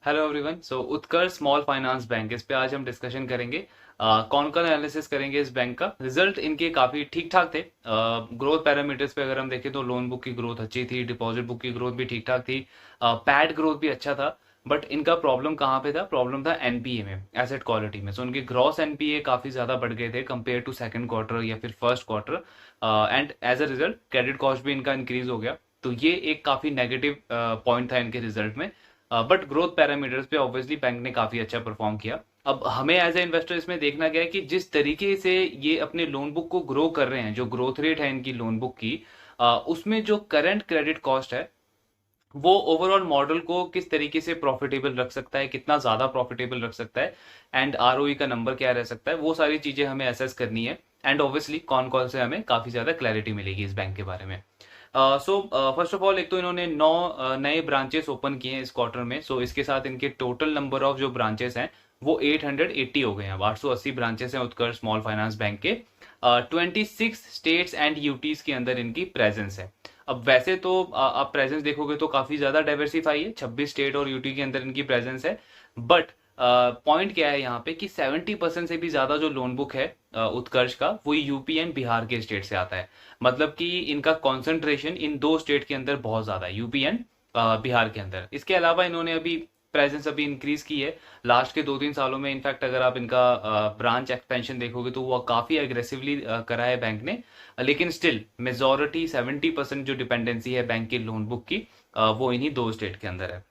Hello everyone. Utkarsh small finance bank, इस पे आज हम डिस्कशन करेंगे। कौन कौन एनालिसिस करेंगे इस बैंक का। रिजल्ट इनके काफी ठीक ठाक थे। ग्रोथ पैरामीटर्स पे अगर हम देखें तो लोन बुक की ग्रोथ अच्छी थी, डिपॉजिट बुक की ग्रोथ भी ठीक ठाक थी, पैड ग्रोथ भी अच्छा था। बट इनका प्रॉब्लम कहाँ पे था? प्रॉब्लम था एनपीए में, एसेट क्वालिटी में। उनके ग्रॉस एनपीए काफी ज्यादा बढ़ गए थे कंपेयर टू सेकंड क्वार्टर या फिर first quarter. And as a result credit cost भी इनका इंक्रीज हो गया। तो ये एक काफी नेगेटिव पॉइंट था इनके रिजल्ट में। बट ग्रोथ पैरामीटर्स पे ऑब्वियसली बैंक ने काफी अच्छा परफॉर्म किया। अब हमें एज ए इन्वेस्टर इसमें देखना क्या है कि जिस तरीके से ये अपने लोन बुक को ग्रो कर रहे हैं, जो ग्रोथ रेट है इनकी लोन बुक की, उसमें जो करंट क्रेडिट कॉस्ट है वो ओवरऑल मॉडल को किस तरीके से प्रॉफिटेबल रख सकता है, कितना ज्यादा प्रॉफिटेबल रख सकता है, एंड आरओई का नंबर क्या रह सकता है, वो सारी चीजें हमें असेस करनी है। एंड ऑब्वियसली कौन कौन से हमें काफी ज्यादा क्लैरिटी मिलेगी इस बैंक के बारे में। फर्स्ट ऑफ ऑल, एक तो इन्होंने 9 नए ब्रांचेस ओपन किए हैं इस क्वार्टर में। इसके साथ इनके टोटल नंबर ऑफ जो ब्रांचेस हैं वो 880 हो गए हैं। अब 880 ब्रांचेस हैं उत्कर्ष स्मॉल फाइनेंस बैंक के। 26 स्टेट्स एंड यूटीज के अंदर इनकी प्रेजेंस है। अब वैसे तो आप प्रेजेंस देखोगे तो काफी ज्यादा डाइवर्सिफाई है, 26 स्टेट और यूटी के अंदर इनकी प्रेजेंस है। बट पॉइंट क्या है यहाँ पे कि 70% से भी ज्यादा जो लोन बुक है उत्कर्ष का, वो यूपी एंड बिहार के स्टेट से आता है। मतलब कि इनका कॉन्सेंट्रेशन इन दो स्टेट के अंदर बहुत ज्यादा है, यूपी एंड बिहार के अंदर। इसके अलावा इन्होंने अभी प्रेजेंस अभी इंक्रीज की है लास्ट के 2-3 सालों में। इनफैक्ट अगर आप इनका ब्रांच एक्सपेंशन देखोगे तो वो काफी एग्रेसिवली करा है बैंक ने। लेकिन स्टिल मेजोरिटी 70% जो डिपेंडेंसी है बैंक की लोन बुक की, वो इन्हीं दो स्टेट के अंदर है।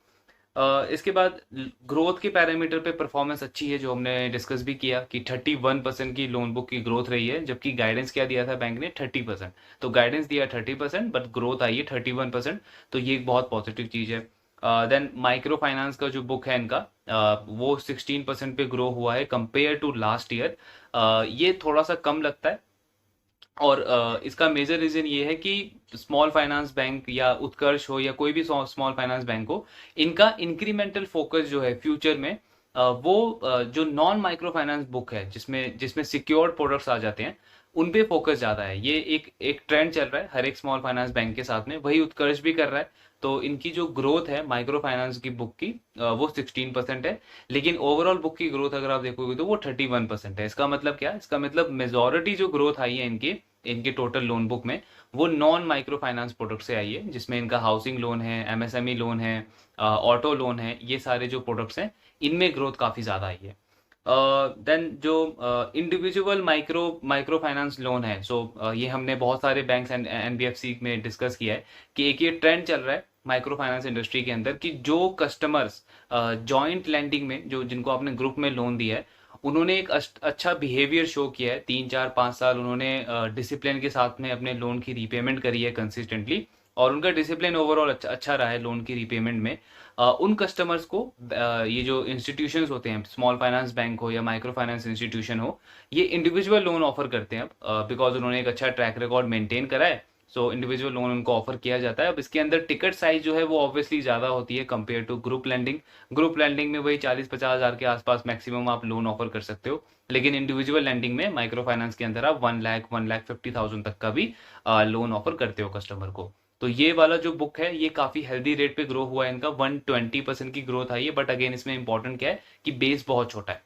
इसके बाद ग्रोथ के पैरामीटर पे परफॉर्मेंस अच्छी है, जो हमने डिस्कस भी किया कि 31% की लोन बुक की ग्रोथ रही है, जबकि गाइडेंस क्या दिया था बैंक ने? 30%। तो गाइडेंस दिया 30%, बट ग्रोथ आई है 31%। तो ये एक बहुत पॉजिटिव चीज है। देन माइक्रो फाइनेंस का जो बुक है इनका, वो 16% पे ग्रो हुआ है कंपेयर टू लास्ट ईयर। ये थोड़ा सा कम लगता है। और इसका मेजर रीजन ये है कि स्मॉल फाइनेंस बैंक या उत्कर्ष हो या कोई भी स्मॉल फाइनेंस बैंक हो, इनका इंक्रीमेंटल फोकस जो है फ्यूचर में, वो जो नॉन माइक्रो फाइनेंस बुक है जिसमें जिसमें सिक्योर्ड प्रोडक्ट्स आ जाते हैं, उन पे फोकस ज्यादा है। ये एक एक ट्रेंड चल रहा है हर एक स्मॉल फाइनेंस बैंक के साथ में, वही उत्कर्ष भी कर रहा है। तो इनकी जो ग्रोथ है माइक्रो फाइनेंस की बुक की, वो 16% है। लेकिन ओवरऑल बुक की ग्रोथ अगर आप देखोगे तो वो 31% है। इसका मतलब क्या? इसका मतलब मेजोरिटी जो ग्रोथ आई है इनकी इनके टोटल लोन बुक में, वो नॉन माइक्रो फाइनेंस प्रोडक्ट से आई है, जिसमें इनका हाउसिंग लोन है, एमएसएमई लोन है, ऑटो लोन है। ये सारे जो प्रोडक्ट्स हैं इनमें ग्रोथ काफी ज्यादा आई है। देन जो individual micro micro finance loan है, ये हमने बहुत सारे बैंक्स एंड एनबीएफसी में डिस्कस किया है कि एक ये ट्रेंड चल रहा है माइक्रो फाइनेंस इंडस्ट्री के अंदर कि जो कस्टमर्स जॉइंट लैंडिंग में, जो जिनको आपने ग्रुप में लोन दिया है, उन्होंने एक अच्छा बिहेवियर शो किया है, 3-4-5 साल उन्होंने डिसिप्लिन के साथ में अपने लोन की रीपेमेंट करी है कंसिस्टेंटली, और उनका डिसिप्लिन ओवरऑल अच्छा रहा है लोन की रीपेमेंट में। उन कस्टमर्स को ये जो इंस्टीट्यूशंस होते हैं, स्मॉल फाइनेंस बैंक हो या माइक्रो फाइनेंस इंस्टीट्यूशन हो, ये इंडिविजुअल लोन ऑफर करते हैं अब, बिकॉज उन्होंने एक अच्छा ट्रैक रिकॉर्ड मेंटेन करा है। इंडिविजुअल लोन उनको ऑफर किया जाता है। अब इसके अंदर टिकट साइज जो है वो ऑब्वियसली ज्यादा होती है compare to group lending. Group lending में वही 40-50 हजार के आसपास मैक्सिमम आप लोन ऑफर कर सकते हो। लेकिन इंडिविजुअल लैंडिंग में माइक्रो फाइनेंस के अंदर आप 1 लाख 1,50,000 तक का भी लोन ऑफर करते हो कस्टमर को। तो ये वाला जो बुक है ये काफी हेल्दी रेट पे ग्रो हुआ है इनका, 120% की ग्रोथ आई है। बट अगेन इसमें इंपॉर्टेंट क्या है कि बेस बहुत छोटा है,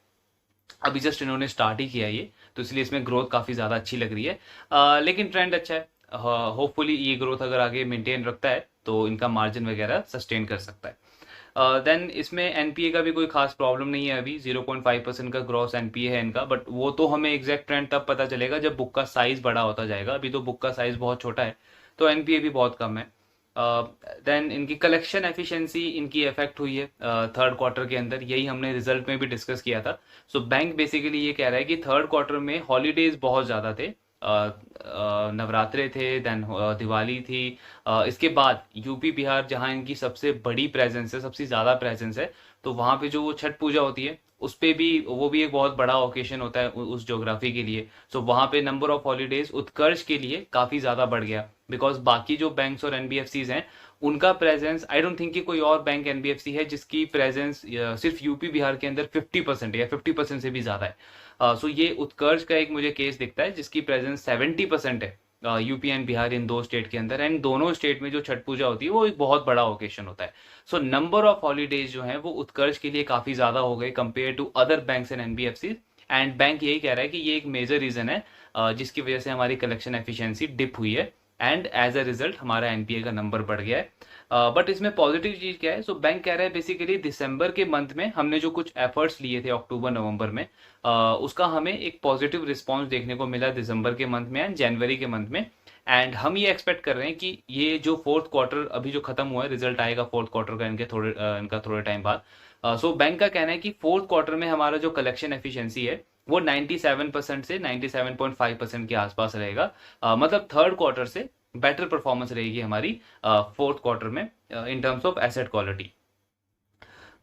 अभी जस्ट इन्होंने स्टार्ट ही किया है ये, तो इसलिए इसमें ग्रोथ काफी ज्यादा अच्छी लग रही है। लेकिन ट्रेंड अच्छा है। होपफुली ये ग्रोथ अगर आगे मेंटेन रखता है तो इनका मार्जिन वगैरह सस्टेन कर सकता है। देन इसमें एनपीए का भी कोई खास प्रॉब्लम नहीं है। अभी 0.5% का ग्रॉस एनपीए है इनका, बट वो तो हमें एग्जैक्ट ट्रेंड तब पता चलेगा जब बुक का साइज बड़ा होता जाएगा। अभी तो बुक का साइज बहुत छोटा है, तो एनपीए भी बहुत कम है। देन इनकी कलेक्शन एफिशिएंसी इनकी इफेक्ट हुई है थर्ड क्वार्टर के अंदर, यही हमने रिजल्ट में भी डिस्कस किया था। बैंक बेसिकली ये कह रहा है कि थर्ड क्वार्टर में हॉलीडेज बहुत ज़्यादा थे। नवरात्रे थे, देन दिवाली थी। इसके बाद यूपी बिहार जहाँ इनकी सबसे बड़ी प्रेजेंस है, सबसे ज़्यादा प्रेजेंस है, तो वहाँ पे जो वो छठ पूजा होती है उस पे भी, वो भी एक बहुत बड़ा ओकेशन होता है उस ज्योग्राफी के लिए। वहाँ पे नंबर ऑफ हॉलीडेज उत्कर्ष के लिए काफ़ी ज़्यादा बढ़ गया, बिकॉज बाकी जो बैंक्स और एनबीएफसीज हैं उनका प्रेजेंस, आई डोंट थिंक कि कोई और बैंक एनबीएफसी है जिसकी प्रेजेंस सिर्फ यूपी बिहार के अंदर 50% या 50% से भी ज़्यादा है। ये उत्कर्ष का एक मुझे केस दिखता है जिसकी प्रेजेंस 70% है यूपी एंड बिहार, इन दो स्टेट के अंदर, एंड दोनों स्टेट में जो छठ पूजा होती है वो एक बहुत बड़ा ओकेशन होता है। सो नंबर ऑफ हॉलीडेज जो हैं वो उत्कर्ष के लिए काफ़ी ज़्यादा हो गए compare to other banks and NBFC, and bank यही कह रहा है कि ये एक मेजर रीज़न है जिसकी वजह से हमारी कलेक्शन एफिशिएंसी डिप हुई है, एंड एज अ रिजल्ट हमारा एनपीए का नंबर बढ़ गया है। बट इसमें पॉजिटिव चीज़ क्या है? सो बैंक कह रहा है बेसिकली दिसंबर के मंथ में हमने जो कुछ एफर्ट्स लिए थे अक्टूबर नवंबर में, उसका हमें एक पॉजिटिव रिस्पॉन्स देखने को मिला दिसंबर के मंथ में एंड जनवरी के मंथ में, एंड हम ये एक्सपेक्ट कर रहे हैं कि ये जो फोर्थ क्वार्टर अभी जो खत्म हुआ है, रिजल्ट आएगा फोर्थ क्वार्टर का इनका थोड़े टाइम बाद। सो बैंक का कहना है कि फोर्थ क्वार्टर में हमारा जो कलेक्शन एफिशिएंसी है वो 97% से 97.5% के आसपास रहेगा। मतलब थर्ड क्वार्टर से बेटर परफॉर्मेंस रहेगी हमारी फोर्थ क्वार्टर में in terms of asset quality.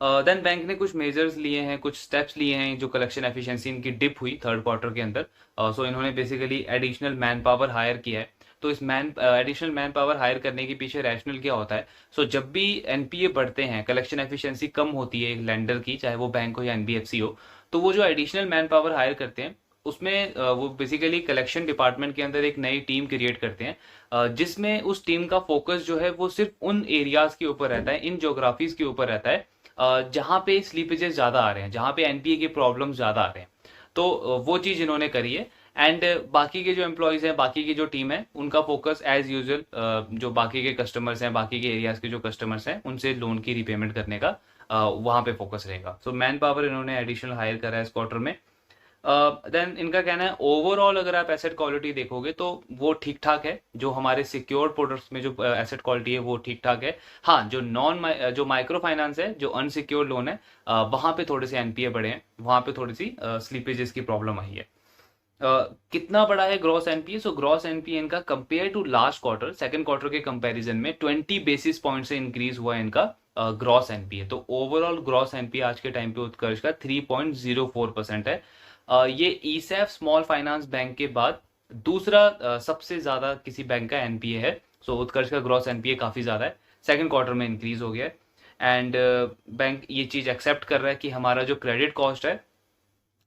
Then bank ने कुछ मेजर्स लिए हैं, कुछ स्टेप्स लिए हैं जो कलेक्शन एफिशिएंसी इनकी डिप हुई थर्ड क्वार्टर के अंदर। सो इन्होंने basically additional manpower hire किया है। तो इस एडिशनल मैन पावर हायर करने के पीछे रैशनल क्या होता है? सो जब भी एनपीए बढ़ते हैं, कलेक्शन एफिशिएंसी कम होती है एक लेंडर की, चाहे वो बैंक हो या एनबीएफसी हो, तो वो जो एडिशनल मैन पावर हायर करते हैं उसमें वो बेसिकली कलेक्शन डिपार्टमेंट के अंदर एक नई टीम क्रिएट करते हैं, जिसमें उस टीम का फोकस जो है वो सिर्फ उन एरियाज के ऊपर रहता है, इन ज्योग्राफीज के ऊपर रहता है जहाँ पे स्लीपेजेस ज़्यादा आ रहे हैं, जहाँ पे एनपीए के प्रॉब्लम ज़्यादा आ रहे हैं। तो वो चीज़ इन्होंने करी है, एंड बाकी के जो एम्प्लॉयज़ हैं, बाकी की जो टीम है, उनका फोकस एज यूजुअल जो बाकी के कस्टमर्स हैं, बाकी के एरियाज के जो कस्टमर्स हैं, उनसे लोन की रीपेमेंट करने का वहाँ पे फोकस रहेगा। सो मैन पावर इन्होंने एडिशनल हायर करा है इस क्वार्टर में। देन इनका कहना है ओवरऑल अगर आप एसेट क्वालिटी देखोगे तो वो ठीक ठाक है, जो हमारे सिक्योर्ड प्रोडक्ट्स में जो एसेट क्वालिटी है वो ठीक ठाक है। हाँ, जो माइक्रो फाइनेंस है, जो अनसिक्योर्ड लोन है, वहाँ पे थोड़े से एनपीए बढ़े हैं, वहाँ पे थोड़ी सी स्लीपेजेस की प्रॉब्लम आई है। कितना बड़ा है gross NPA? So gross NPA इनका compare to last quarter, second quarter के कंपैरिजन में 20 बेसिस पॉइंट से इंक्रीज हुआ है इनका ग्रॉस एनपीए। तो ओवरऑल ग्रॉस एनपीए आज के टाइम पे उत्कर्ष का 3.04% है। ये ईसैफ स्मॉल फाइनेंस बैंक के बाद दूसरा सबसे ज्यादा किसी बैंक का एनपीए है। सो उत्कर्ष का ग्रॉस एनपीए काफी ज्यादा है, सेकंड क्वार्टर में इंक्रीज हो गया है, एंड बैंक ये चीज एक्सेप्ट कर रहा है कि हमारा जो क्रेडिट कॉस्ट है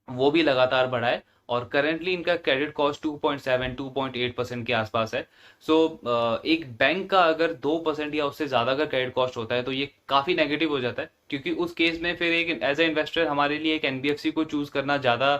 वो भी लगातार बढ़ा है, और करेंटली इनका क्रेडिट कॉस्ट 2.8% के आसपास है। सो एक बैंक का अगर 2% या उससे ज़्यादा का क्रेडिट कॉस्ट होता है तो ये काफ़ी नेगेटिव हो जाता है, क्योंकि उस केस में फिर एक एज ए इन्वेस्टर हमारे लिए एक एनबीएफसी को चूज़ करना ज़्यादा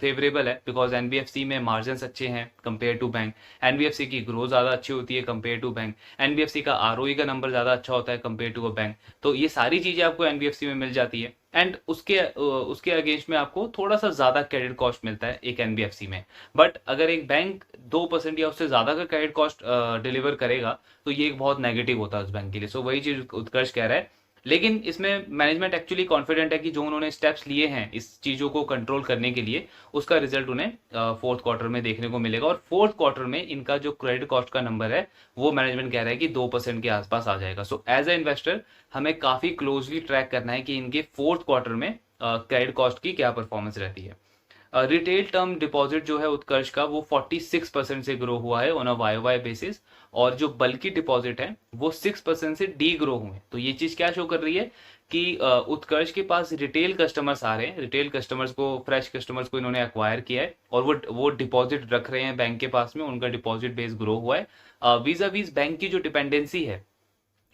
फेवरेबल है, बिकॉज एनबीएफसी में मार्जिन्स अच्छे हैं कंपेयर टू बैंक, एनबीएफसी की ग्रोथ ज़्यादा अच्छी होती है कंपेयर टू बैंक, एनबीएफसी का आरओई का नंबर ज़्यादा अच्छा होता है कंपेयर टू अ बैंक। तो ये सारी चीज़ें आपको एनबीएफसी में मिल जाती है, एंड उसके अगेंस्ट में आपको थोड़ा सा ज़्यादा क्रेडिट कॉस्ट मिलता है एक एनबीएफसी में। बट अगर एक बैंक 2% या उससे ज़्यादा का क्रेडिट कॉस्ट डिलीवर करेगा तो ये एक बहुत नेगेटिव होता है उस बैंक के लिए। सो वही चीज़ उत्कर्ष कह रहा है, लेकिन इसमें मैनेजमेंट एक्चुअली कॉन्फिडेंट है कि जो उन्होंने स्टेप्स लिए हैं इस चीज़ों को कंट्रोल करने के लिए, उसका रिजल्ट उन्हें फोर्थ क्वार्टर में देखने को मिलेगा, और फोर्थ क्वार्टर में इनका जो क्रेडिट कॉस्ट का नंबर है वो मैनेजमेंट कह रहा है कि 2% के आसपास आ जाएगा। सो एज ए इन्वेस्टर हमें काफ़ी क्लोजली ट्रैक करना है कि इनके फोर्थ क्वार्टर में क्रेडिट कॉस्ट की क्या परफॉर्मेंस रहती है। रिटेल टर्म डिपॉजिट जो है उत्कर्ष का वो 46% से ग्रो हुआ है ऑन अ वाई बेसिस, और जो बल्कि डिपॉजिट है वो 6% से डी ग्रो हुए। तो ये चीज क्या शो कर रही है कि उत्कर्ष के पास रिटेल कस्टमर्स आ रहे हैं, रिटेल कस्टमर्स को, फ्रेश कस्टमर्स को इन्होंने एक्वायर किया है, और वो डिपॉजिट रख रहे हैं बैंक के पास में, उनका डिपॉजिट बेस ग्रो हुआ है। वीजा वीज बैंक की जो डिपेंडेंसी है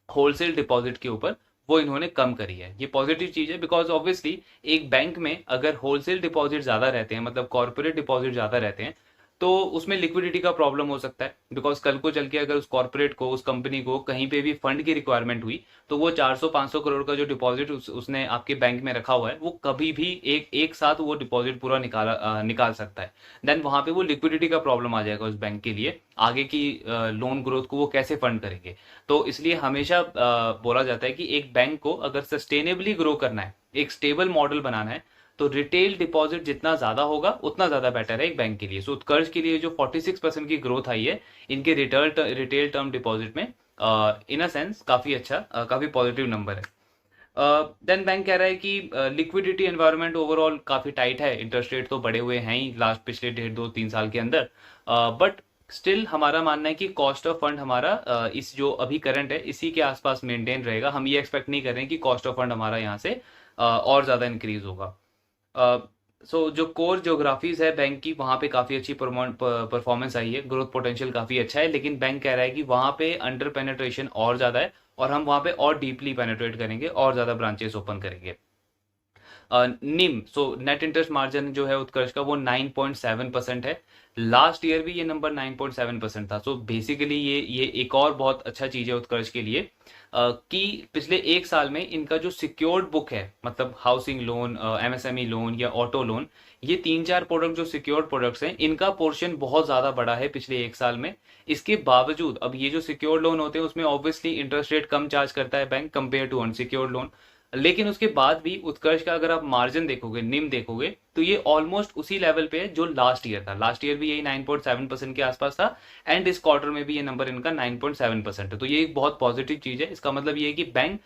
होलसेल डिपॉजिट के ऊपर वो इन्होंने कम करी है। ये पॉजिटिव चीज है, बिकॉज ऑब्वियसली एक बैंक में अगर होलसेल डिपॉजिट ज्यादा रहते हैं, मतलब कॉर्पोरेट डिपॉजिट ज्यादा रहते हैं, तो उसमें लिक्विडिटी का प्रॉब्लम हो सकता है, बिकॉज कल को चल के अगर उस कॉर्पोरेट को, उस कंपनी को कहीं पे भी फंड की रिक्वायरमेंट हुई तो वो 400-500 करोड़ का जो डिपॉजिट उसने आपके बैंक में रखा हुआ है वो कभी भी एक साथ वो डिपॉजिट पूरा निकाल सकता है। देन वहां पे वो लिक्विडिटी का प्रॉब्लम आ जाएगा उस बैंक के लिए, आगे की लोन ग्रोथ को वो कैसे फंड करेंगे। तो इसलिए हमेशा बोला जाता है कि एक बैंक को अगर सस्टेनेबली ग्रो करना है, एक स्टेबल मॉडल बनाना है, तो रिटेल डिपॉजिट जितना ज्यादा होगा उतना ज्यादा बेटर है एक बैंक के लिए। सो उत्कर्ष के लिए जो 46% की ग्रोथ आई है इनके रिटेल टर्म डिपॉजिट में, इन अ सेंस काफी अच्छा, काफी पॉजिटिव नंबर है। देन बैंक कह रहा है कि लिक्विडिटी एनवायरनमेंट ओवरऑल काफी टाइट है, इंटरेस्ट रेट तो बढ़े हुए हैं ही लास्ट पिछले 1.5-2-3 साल के अंदर, बट स्टिल हमारा मानना है कि कॉस्ट ऑफ फंड हमारा इस जो अभी करंट है इसी के आसपास मेंटेन रहेगा। हम ये एक्सपेक्ट नहीं कर रहे हैं कि कॉस्ट ऑफ फंड हमारा यहाँ से और ज्यादा इंक्रीज होगा। सो जो कोर ज्योग्राफीज है बैंक की, वहाँ पे काफ़ी अच्छी परफॉर्मेंस आई है, ग्रोथ पोटेंशियल काफ़ी अच्छा है, लेकिन बैंक कह रहा है कि वहाँ पे अंडर पेनेट्रेशन और ज़्यादा है और हम वहाँ पे और डीपली पेनेट्रेट करेंगे और ज़्यादा ब्रांचेस ओपन करेंगे। निम, सो नेट इंटरेस्ट मार्जिन जो है उत्कर्ष का वो 9.7% है। लास्ट ईयर भी ये नंबर 9.7% था। सो बेसिकली ये एक और बहुत अच्छा चीज है उत्कर्ष के लिए, कि पिछले एक साल में इनका जो सिक्योर्ड बुक है, मतलब हाउसिंग लोन, एमएसएमई लोन या ऑटो लोन, ये तीन चार प्रोडक्ट जो सिक्योर्ड प्रोडक्ट्स हैं, इनका पोर्शन बहुत ज्यादा बढ़ा है पिछले एक साल में। इसके बावजूद अब ये जो सिक्योर्ड लोन होते हैं उसमें ऑब्वियसली इंटरेस्ट रेट कम चार्ज करता है bank compare to unsecured loan, लेकिन उसके बाद भी उत्कर्ष का अगर आप मार्जिन देखोगे, निम देखोगे, तो ये ऑलमोस्ट उसी लेवल पे है जो लास्ट ईयर था। लास्ट ईयर भी यही 9.7% के आसपास था एंड इस क्वार्टर में भी ये नंबर इनका 9.7% है। तो ये एक बहुत पॉजिटिव चीज है। इसका मतलब ये है कि बैंक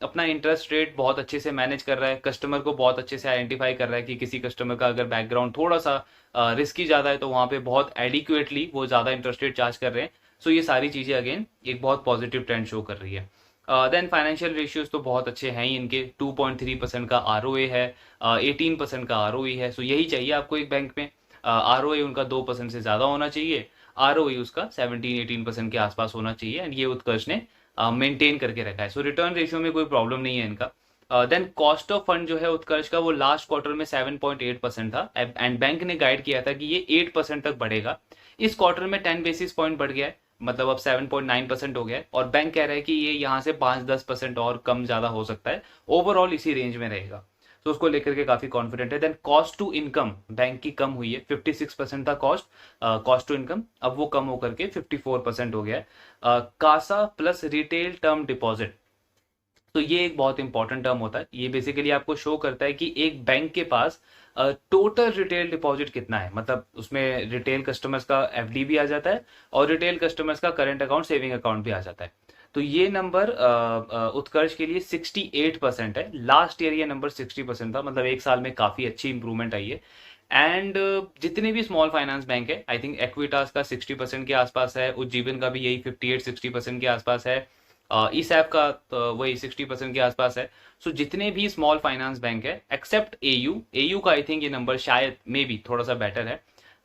अपना इंटरेस्ट रेट बहुत अच्छे से मैनेज कर रहा है, कस्टमर को बहुत अच्छे से आइडेंटिफाई कर रहा है कि किसी कस्टमर का अगर बैकग्राउंड थोड़ा सा रिस्की ज्यादा है तो वहां पे बहुत एडिक्वेटली वो ज्यादा इंटरेस्ट रेट चार्ज कर रहे हैं। सो ये सारी चीजें अगेन एक बहुत पॉजिटिव ट्रेंड शो कर रही है। देन फाइनेंशियल रेशियोज तो बहुत अच्छे हैं ही इनके, 2.3% का आरओए है, 18% का आरओई है। सो यही चाहिए आपको एक बैंक में। आरओए उनका 2% से ज़्यादा होना चाहिए, आरओई उसका 17-18% के आसपास होना चाहिए एंड ये उत्कर्ष ने मेंटेन करके रखा है। सो रिटर्न रेशियो में कोई प्रॉब्लम नहीं है इनका। देन कॉस्ट ऑफ फंड जो है उत्कर्ष का वो लास्ट क्वार्टर में 7.8% था एंड बैंक ने गाइड किया था कि ये 8% तक बढ़ेगा। इस क्वार्टर में 10 बेसिस पॉइंट बढ़ गया है, मतलब अब 7.9% हो गया है और बैंक कह रहा है कि ये यहाँ से 5-10% और कम ज्यादा हो सकता है, ओवरऑल इसी रेंज में रहेगा। तो उसको लेकर के काफी कॉन्फिडेंट है। Then cost to income bank की कम हुई है, 56% था कॉस्ट टू इनकम, अब वो कम होकर के 54% हो गया है। CASA plus retail term deposit, तो ये एक बहुत इंपॉर्टेंट टर्म होता है। ये बेसिकली आपको शो करता है कि एक बैंक के पास टोटल रिटेल डिपॉजिट कितना है, मतलब उसमें रिटेल कस्टमर्स का एफडी भी आ जाता है और रिटेल कस्टमर्स का करंट अकाउंट, सेविंग अकाउंट भी आ जाता है। तो ये नंबर उत्कर्ष के लिए 68% है। लास्ट ईयर ये नंबर 60% था, मतलब एक साल में काफी अच्छी इंप्रूवमेंट आई है। एंड जितने भी स्मॉल फाइनेंस बैंक है, आई थिंक एक्विटास का 60% के आसपास है, उज्जीवन का भी यही 58-60% के आसपास है, ईसैप का तो वही 60% के आसपास है। सो जितने भी स्मॉल फाइनेंस बैंक है एक्सेप्ट एयू का आई थिंक ये नंबर शायद मे बी थोड़ा सा बेटर है,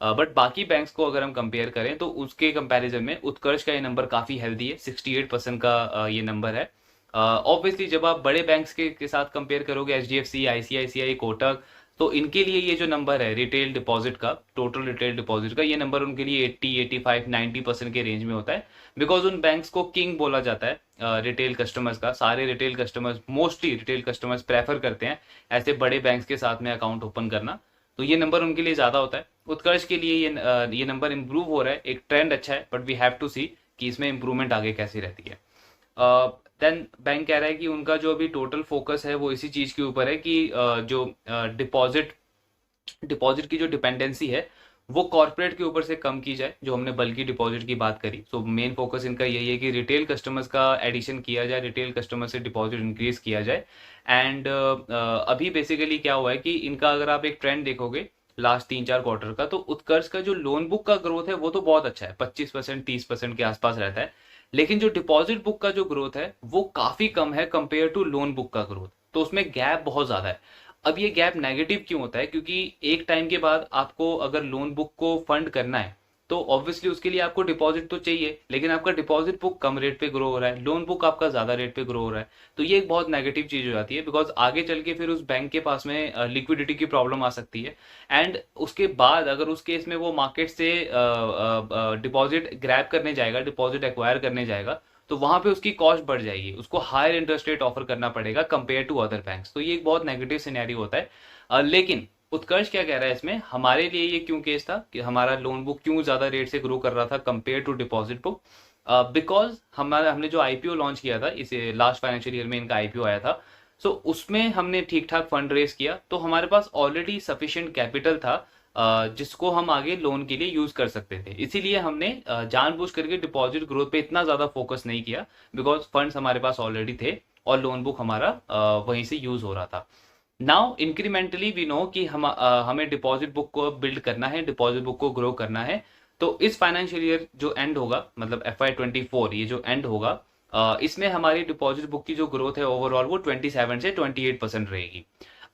बट बाकी बैंक्स को अगर हम कंपेयर करें तो उसके कंपैरिजन में उत्कर्ष का ये नंबर काफी हेल्दी है, 68% का ये नंबर है। ऑब्वियसली जब आप बड़े बैंक्स के साथ कंपेयर करोगे, एचडीएफसी, आईसीआईसीआई, कोटक, तो इनके लिए ये जो नंबर है रिटेल डिपॉजिट का, टोटल रिटेल डिपॉजिट का, ये नंबर उनके लिए 80, 85, 90% के रेंज में होता है, बिकॉज उन बैंक्स को किंग बोला जाता है रिटेल कस्टमर्स का। सारे retail customers, mostly retail customers prefer करते हैं ऐसे बड़े बैंक्स के साथ में अकाउंट ओपन करना, तो ये नंबर उनके लिए ज्यादा होता है। उत्कर्ष के लिए ये नंबर इंप्रूव हो रहा है, एक ट्रेंड अच्छा है, but we have to see कि इसमें इंप्रूवमेंट आगे कैसी रहती है। देन बैंक कह रहा है कि उनका जो अभी टोटल फोकस है वो इसी चीज के ऊपर है कि जो डिपॉजिट डिपॉजिट की जो डिपेंडेंसी है वो कॉर्पोरेट के ऊपर से कम की जाए, जो हमने बल्कि डिपॉजिट की बात करी। सो मेन फोकस इनका यही है कि रिटेल कस्टमर्स का एडिशन किया जाए, रिटेल कस्टमर से डिपॉजिट इंक्रीज किया जाए। एंड अभी बेसिकली क्या हुआ है कि इनका अगर आप एक ट्रेंड देखोगे लास्ट 3-4 क्वार्टर का, तो उत्कर्ष का जो लोन बुक का ग्रोथ है वो तो बहुत अच्छा है, 25%, 30% के आसपास रहता है, लेकिन जो डिपॉजिट बुक का जो ग्रोथ है वो काफी कम है कंपेयर टू लोन बुक का ग्रोथ, तो उसमें गैप बहुत ज्यादा है। अब ये गैप नेगेटिव क्यों होता है, क्योंकि एक टाइम के बाद आपको अगर लोन बुक को फंड करना है तो ऑब्वियसली उसके लिए आपको डिपॉजिट तो चाहिए, लेकिन आपका डिपॉजिट बुक कम रेट पे ग्रो हो रहा है, लोन बुक आपका ज्यादा रेट पे ग्रो हो रहा है, तो ये एक बहुत नेगेटिव चीज हो जाती है, बिकॉज आगे चल के फिर उस बैंक के पास में लिक्विडिटी की प्रॉब्लम आ सकती है। एंड उसके बाद अगर उस केस में वो मार्केट से डिपॉजिट ग्रैब करने जाएगा, डिपॉजिट एक्वायर करने जाएगा, तो वहां पे उसकी कॉस्ट बढ़ जाएगी, उसको हायर इंटरेस्ट रेट ऑफर करना पड़ेगा कंपेयर टू अदर बैंक्स, तो ये एक बहुत नेगेटिव सिनेरियो होता है। लेकिन उत्कर्ष क्या कह रहा है इसमें, हमारे लिए ये क्यों केस था कि हमारा लोन बुक क्यों ज्यादा रेट से ग्रो कर रहा था compare to deposit book, because हमने जो आईपीओ लॉन्च किया था, इसे लास्ट फाइनेंशियल ईयर में इनका आईपीओ आया था, सो उसमें हमने ठीक ठाक फंड रेज किया, तो हमारे पास ऑलरेडी सफिशिएंट कैपिटल था जिसको हम आगे लोन के लिए यूज कर सकते थे, इसीलिए हमने जानबूझ करके डिपॉजिट ग्रोथ पे इतना ज्यादा फोकस नहीं किया, बिकॉज फंड्स हमारे पास ऑलरेडी थे और लोन बुक हमारा वहीं से यूज हो रहा था। नाउ इंक्रीमेंटली वी नो कि हमें डिपॉजिट बुक को बिल्ड करना है, डिपॉजिट बुक को ग्रो करना है, तो इस फाइनेंशियल ईयर जो एंड होगा, मतलब FY24 ये जो एंड होगा, इसमें हमारी डिपॉजिट बुक की जो ग्रोथ है ओवरऑल वो 27 से 28% रहेगी।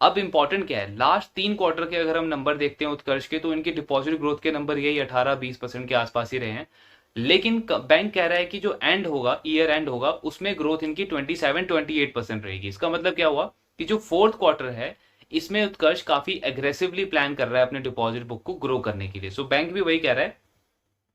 अब इंपॉर्टेंट क्या है, लास्ट 3 क्वार्टर के अगर हम नंबर देखते हैं उत्कर्ष के, तो इनके डिपॉजिट ग्रोथ के नंबर यही 18-20% के आसपास ही रहे हैं। लेकिन बैंक कह रहा है कि जो एंड होगा, ईयर एंड होगा, उसमें ग्रोथ इनकी 27-28% रहेगी। इसका मतलब क्या हुआ कि जो फोर्थ क्वार्टर है इसमें उत्कर्ष काफी एग्रेसिवली प्लान कर रहा है अपने डिपॉजिट बुक को ग्रो करने के लिए। सो बैंक भी वही कह रहा है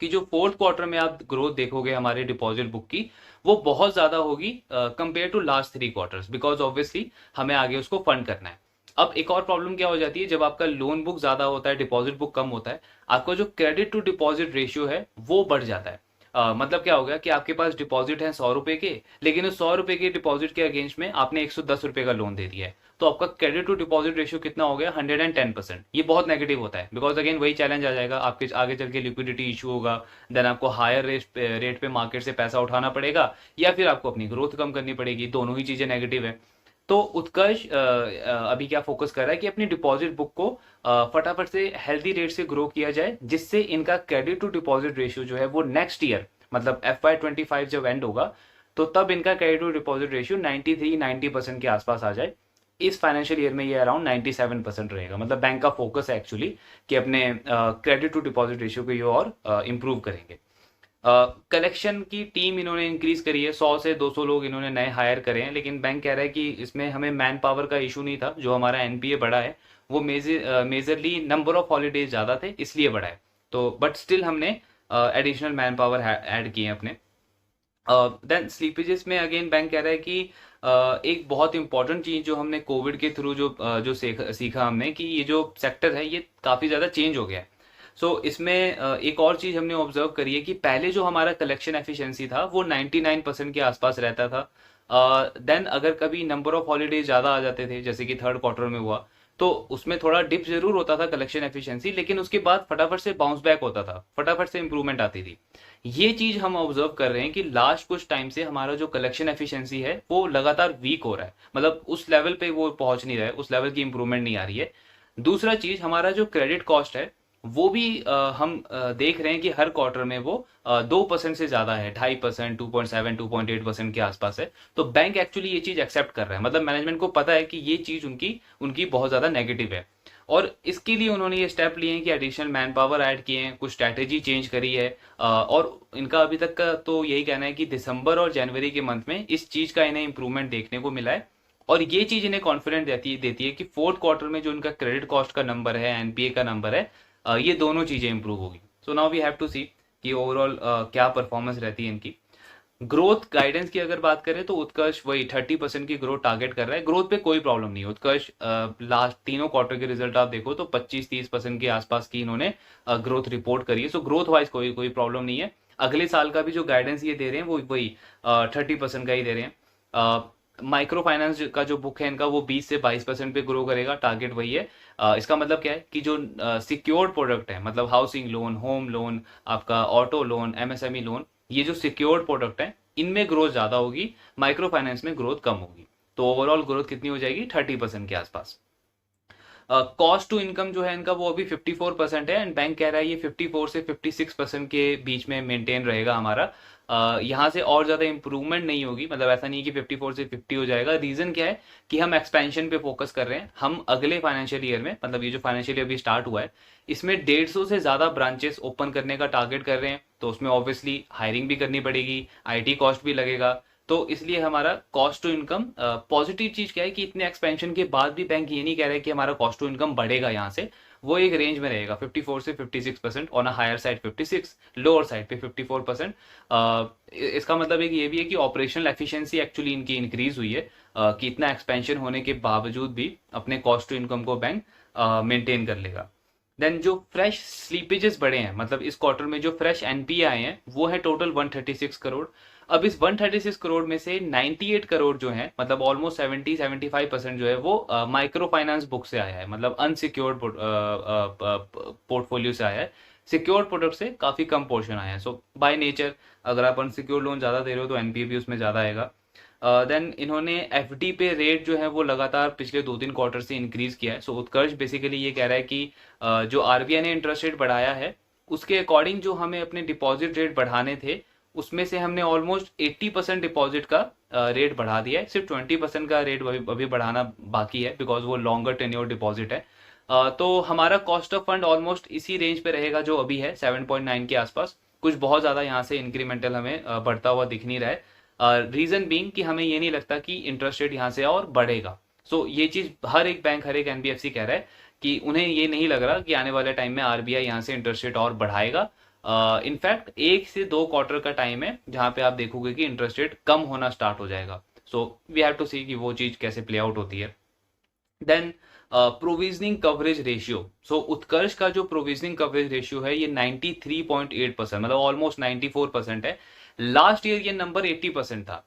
कि जो फोर्थ क्वार्टर में आप ग्रोथ देखोगे हमारे डिपॉजिट बुक की, वो बहुत ज्यादा होगी compare to last 3 quarters, because obviously हमें आगे उसको फंड करना है। अब एक और प्रॉब्लम क्या हो जाती है, जब आपका लोन बुक ज्यादा होता है, डिपॉजिट बुक कम होता है, आपका जो क्रेडिट टू डिपॉजिट रेशियो है वो बढ़ जाता है। मतलब क्या हो गया कि आपके पास डिपॉजिट है 100 रुपए के, लेकिन उस 100 रुपए के डिपॉजिट के अगेंस्ट में आपने 110 रुपए का लोन दे दिया है, तो आपका क्रेडिट टू डिपॉजिट रेशियो कितना हो गया, 110%। ये बहुत नेगेटिव होता है, बिकॉज अगेन वही चैलेंज आ जाएगा, आपके आगे चल के लिक्विडिटी इशू होगा, देन आपको हायर रेट पे मार्केट से पैसा उठाना पड़ेगा, या फिर आपको अपनी ग्रोथ कम करनी पड़ेगी, दोनों ही चीजें नेगेटिव है। तो उत्कर्ष अभी क्या फोकस कर रहा है कि अपनी डिपॉजिट बुक को फटाफट से हेल्दी रेट से ग्रो किया जाए, जिससे इनका क्रेडिट टू डिपॉजिट रेशियो जो है वो नेक्स्ट ईयर, मतलब FY25 जब एंड होगा, तो तब इनका क्रेडिट टू डिपॉजिट रेशियो 93-90% के आसपास आ जाए। इस फाइनेंशियल ईयर में ये अराउंड 97% रहेगा। मतलब बैंक का फोकस है एक्चुअली कि अपने क्रेडिट टू डिपॉजिट रेशियो को ये और इम्प्रूव करेंगे। कलेक्शन की टीम इन्होंने इंक्रीज करी है, 100 से 200 लोग इन्होंने नए हायर करे हैं, लेकिन बैंक कह रहा है कि इसमें हमें मैन पावर का इशू नहीं था। जो हमारा NPA बढ़ा है वो मेजरली नंबर ऑफ हॉलीडेज ज्यादा थे इसलिए बढ़ा है, तो बट स्टिल हमने एडिशनल मैन पावर ऐड किए हैं अपने। देन स्लीपेजेस में अगेन बैंक कह रहा है कि एक बहुत इंपॉर्टेंट चीज जो हमने कोविड के थ्रू जो सीखा हमने, कि ये जो सेक्टर है ये काफी ज्यादा चेंज हो गया है। सो इसमें एक और चीज हमने ऑब्जर्व करी है कि पहले जो हमारा कलेक्शन एफिशिएंसी था वो 99% के आसपास रहता था। देन अगर कभी नंबर ऑफ हॉलीडेज ज्यादा आ जाते थे, जैसे कि थर्ड क्वार्टर में हुआ, तो उसमें थोड़ा डिप जरूर होता था कलेक्शन एफिशिएंसी, लेकिन उसके बाद फटाफट से बाउंस बैक होता था, फटाफट से इंप्रूवमेंट आती थी। ये चीज हम ऑब्जर्व कर रहे हैं कि लास्ट कुछ टाइम से हमारा जो कलेक्शन एफिशिएंसी है वो लगातार वीक हो रहा है, मतलब उस लेवल पे वो पहुंच नहीं रहा है, उस लेवल की इंप्रूवमेंट नहीं आ रही है। दूसरा चीज, हमारा जो क्रेडिट कॉस्ट है वो भी हम देख रहे हैं कि हर क्वार्टर में वो 2% से ज्यादा है, 2.5%, 2.7, 2.8% के आसपास है। तो बैंक एक्चुअली ये चीज एक्सेप्ट कर रहा है, मतलब मैनेजमेंट को पता है कि ये चीज उनकी उनकी बहुत ज्यादा नेगेटिव है, और इसके लिए उन्होंने ये स्टेप लिए हैं कि एडिशनल मैन पावर ऐड किए हैं, कुछ स्ट्रैटेजी चेंज करी है। और इनका अभी तक का तो यही कहना है कि दिसंबर और जनवरी के मंथ में इस चीज का इन्हें इंप्रूवमेंट देखने को मिला है, और ये चीज इन्हें कॉन्फिडेंट देती है कि फोर्थ क्वार्टर में जो इनका क्रेडिट कॉस्ट का नंबर है, NPA का नंबर है, ये दोनों चीजें इंप्रूव होगी। So now we have to see कि ओवरऑल क्या परफॉर्मेंस रहती है इनकी। ग्रोथ गाइडेंस की अगर बात करें तो उत्कर्ष वही 30% की ग्रोथ टारगेट कर रहा है। ग्रोथ पे कोई प्रॉब्लम नहीं है। उत्कर्ष लास्ट तीनों क्वार्टर के रिजल्ट आप देखो तो 25-30% के आसपास की इन्होंने ग्रोथ रिपोर्ट करी है। सो ग्रोथ वाइज कोई कोई प्रॉब्लम नहीं है। अगले साल का भी जो गाइडेंस ये दे रहे हैं वो वही 30% का ही दे रहे हैं। माइक्रो फाइनेंस का जो बुक है इनका वो 20 से 22% पे ग्रो करेगा, टारगेट वही है। इसका मतलब क्या है कि जो सिक्योर्ड प्रोडक्ट है, मतलब हाउसिंग लोन, होम लोन, आपका ऑटो लोन, MSME लोन, ये जो सिक्योर्ड प्रोडक्ट है इनमें ग्रोथ ज्यादा होगी, माइक्रो फाइनेंस में ग्रोथ कम होगी। तो ओवरऑल ग्रोथ कितनी हो जाएगी, 30% के आसपास। कॉस्ट टू इनकम जो है इनका वो अभी 54% है, एंड बैंक कह रहा है ये 54 से 56% के बीच में मेंटेन रहेगा हमारा। यहाँ से और ज्यादा इंप्रूवमेंट नहीं होगी, मतलब ऐसा नहीं है कि 54 से 50 हो जाएगा। रीजन क्या है कि हम एक्सपेंशन पे फोकस कर रहे हैं। हम अगले फाइनेंशियल ईयर में, मतलब ये जो फाइनेंशियल ईयर अभी स्टार्ट हुआ है, इसमें 150 से ज्यादा ब्रांचेस ओपन करने का टारगेट कर रहे हैं। तो उसमें ऑब्वियसली हायरिंग भी करनी पड़ेगी, IT कॉस्ट भी लगेगा। तो इसलिए हमारा कॉस्ट टू इनकम, पॉजिटिव चीज क्या है कि इतने एक्सपेंशन के बाद भी बैंक ये नहीं कह रहा है कि हमारा कॉस्ट टू इनकम बढ़ेगा, यहाँ से वो एक रेंज में रहेगा, 54 से 56%, on a higher side 56, lower side पे 54%। इसका मतलब एक ये भी है कि ऑपरेशनल एफिशिएंसी एक्चुअली इनकी इंक्रीज हुई है, कि इतना एक्सपेंशन होने के बावजूद भी अपने कॉस्ट टू इनकम को बैंक मेंटेन कर लेगा। देन जो फ्रेश स्लीपेजेस बढ़े हैं, मतलब इस क्वार्टर में जो फ्रेश NPA आए हैं वो है टोटल 136 करोड़। अब इस 136 करोड़ में से 98 करोड़ जो है, मतलब ऑलमोस्ट 70-75% जो है वो माइक्रो फाइनेंस बुक से आया है, मतलब अनसिक्योर्ड पोर्टफोलियो से आया है। सिक्योर्ड प्रोडक्ट से काफी कम पोर्शन आया है। सो बाय नेचर अगर आप अनसिक्योर्ड लोन ज्यादा दे रहे हो तो NPA भी उसमें ज्यादा आएगा। देन इन्होंने FD पे रेट जो है वो लगातार पिछले 2-3 क्वार्टर से इंक्रीज किया है। सो उत्कर्ष बेसिकली ये कह रहा है कि जो RBI ने इंटरेस्ट रेट बढ़ाया है उसके अकॉर्डिंग जो हमें अपने डिपॉजिट रेट बढ़ाने थे उसमें से हमने ऑलमोस्ट 80% डिपॉजिट का रेट बढ़ा दिया है, सिर्फ 20% का रेट अभी बढ़ाना बाकी है बिकॉज वो लॉन्गर टेन्योर डिपॉजिट है। तो हमारा कॉस्ट ऑफ फंड ऑलमोस्ट इसी रेंज पे रहेगा जो अभी है 7.9 के आसपास। कुछ बहुत ज़्यादा यहाँ से इंक्रीमेंटल हमें बढ़ता हुआ दिख नहीं रहा है। रीज़न बीइंग कि हमें ये नहीं लगता कि इंटरेस्ट रेट यहाँ से और बढ़ेगा। सो ये चीज़ हर एक बैंक, हर एक एनबीएफसी कह रहा है कि उन्हें ये नहीं लग रहा कि आने वाले टाइम में आरबीआई यहाँ से इंटरेस्ट रेट और बढ़ाएगा। इनफैक्ट 1 से 2 क्वार्टर का टाइम है जहाँ पे आप देखोगे कि इंटरेस्ट रेट कम होना स्टार्ट हो जाएगा। So we have to see कि वो चीज़ कैसे प्ले आउट होती है। Then provisioning coverage ratio. So Utkarsh का जो प्रोविजनिंग कवरेज रेशियो है ये 93.8%, मतलब ऑलमोस्ट 94% है। लास्ट ईयर ये नंबर 80% था।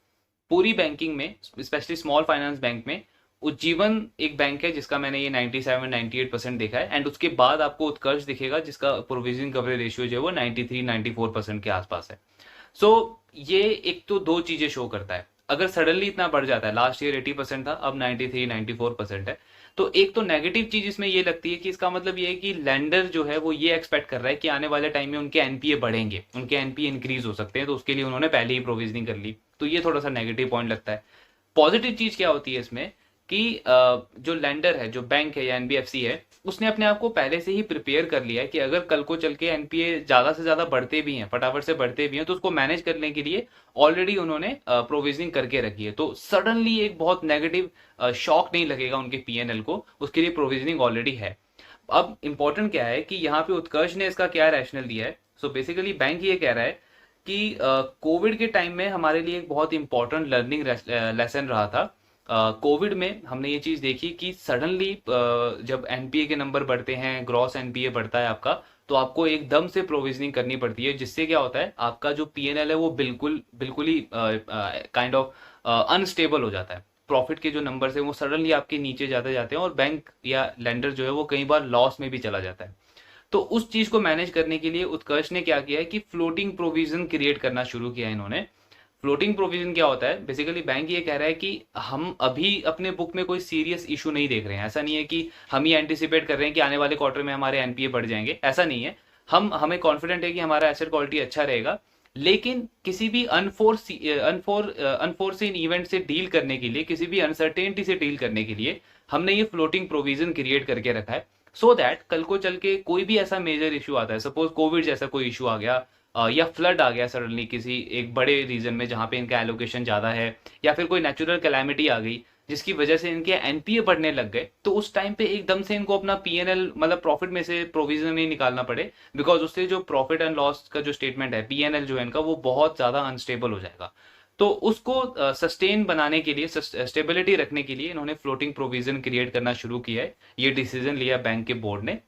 पूरी बैंकिंग में, स्पेशली स्मॉल फाइनेंस बैंक में, उज्जीवन एक बैंक है जिसका मैंने ये 97-98% देखा है, एंड उसके बाद आपको उत्कर्ष दिखेगा जिसका प्रोविजनिंग कवरेज रेशियो जो है वो 93-94% के आसपास है। सो ये एक तो दो चीजें शो करता है। अगर सडनली इतना बढ़ जाता है, लास्ट ईयर 80% था, अब 93-94% है, तो एक तो नेगेटिव चीज इसमें ये लगती है कि इसका मतलब ये है कि लेंडर जो है वो ये एक्सपेक्ट कर रहा है कि आने वाले टाइम में उनके एनपीए बढ़ेंगे, उनके एनपीए इंक्रीज हो सकते हैं, तो उसके लिए उन्होंने पहले ही प्रोविजनिंग कर ली। तो ये थोड़ा सा नेगेटिव पॉइंट लगता है। पॉजिटिव चीज क्या होती है इसमें कि जो लेंडर है, जो बैंक है या एनबीएफसी है, उसने अपने आप को पहले से ही प्रिपेयर कर लिया है कि अगर कल को चल के एनपीए ज्यादा से ज्यादा बढ़ते भी हैं, फटाफट से बढ़ते भी हैं, तो उसको मैनेज करने के लिए ऑलरेडी उन्होंने प्रोविजनिंग करके रखी है। तो सडनली एक बहुत नेगेटिव शॉक नहीं लगेगा उनके पीएनएल को, उसके लिए प्रोविजनिंग ऑलरेडी है। अब इंपॉर्टेंट क्या है कि यहाँ पे उत्कर्ष ने इसका क्या रैशनल दिया है। सो बेसिकली बैंक ये कह रहा है कि कोविड के टाइम में हमारे लिए एक बहुत इंपॉर्टेंट लर्निंग लेसन रहा था। कोविड में हमने ये चीज देखी कि सडनली जब एनपीए के नंबर बढ़ते हैं, ग्रॉस एनपीए बढ़ता है आपका, तो आपको एकदम से प्रोविजनिंग करनी पड़ती है, जिससे क्या होता है आपका जो पीएनएल है वो बिल्कुल बिल्कुल ही काइंड ऑफ अनस्टेबल हो जाता है। प्रॉफिट के जो नंबर है वो सडनली आपके नीचे जाते जाते हैं और बैंक या लेंडर जो है वो कई बार लॉस में भी चला जाता है। तो उस चीज को मैनेज करने के लिए उत्कर्ष ने क्या किया है कि फ्लोटिंग प्रोविजन क्रिएट करना शुरू किया इन्होंने। फ्लोटिंग प्रोविजन क्या होता है, बेसिकली बैंक ये कह रहा है कि हम अभी अपने बुक में कोई सीरियस इशू नहीं देख रहे हैं। ऐसा नहीं है कि हम ये एंटिसिपेट कर रहे हैं कि आने वाले क्वार्टर में हमारे एनपीए बढ़ जाएंगे, ऐसा नहीं है। हमें कॉन्फिडेंट है कि हमारा एसेट क्वालिटी अच्छा रहेगा, लेकिन किसी भी अनफोर्सीन इवेंट से डील करने के लिए, किसी भी अनसर्टेनिटी से डील करने के लिए हमने ये फ्लोटिंग प्रोविजन क्रिएट करके रखा है, सो दैट कल को चल के कोई भी ऐसा मेजर इशू आता है, सपोज कोविड जैसा कोई इशू आ गया, या फ्लड आ गया सडनली किसी एक बड़े रीजन में जहां पे इनका एलोकेशन ज्यादा है, या फिर कोई नेचुरल कैलामिटी आ गई जिसकी वजह से इनके एनपीए बढ़ने लग गए, तो उस टाइम पे एकदम से इनको अपना पीएनएल मतलब प्रॉफिट में से प्रोविजन नहीं निकालना पड़े, बिकॉज उससे जो प्रॉफिट एंड लॉस का जो स्टेटमेंट है, पीएनएल जो है इनका, वो बहुत ज्यादा अनस्टेबल हो जाएगा। तो उसको सस्टेन बनाने के लिए, स्टेबिलिटी रखने के लिए इन्होंने फ्लोटिंग प्रोविजन क्रिएट करना शुरू किया है। ये डिसीजन लिया बैंक के बोर्ड ने,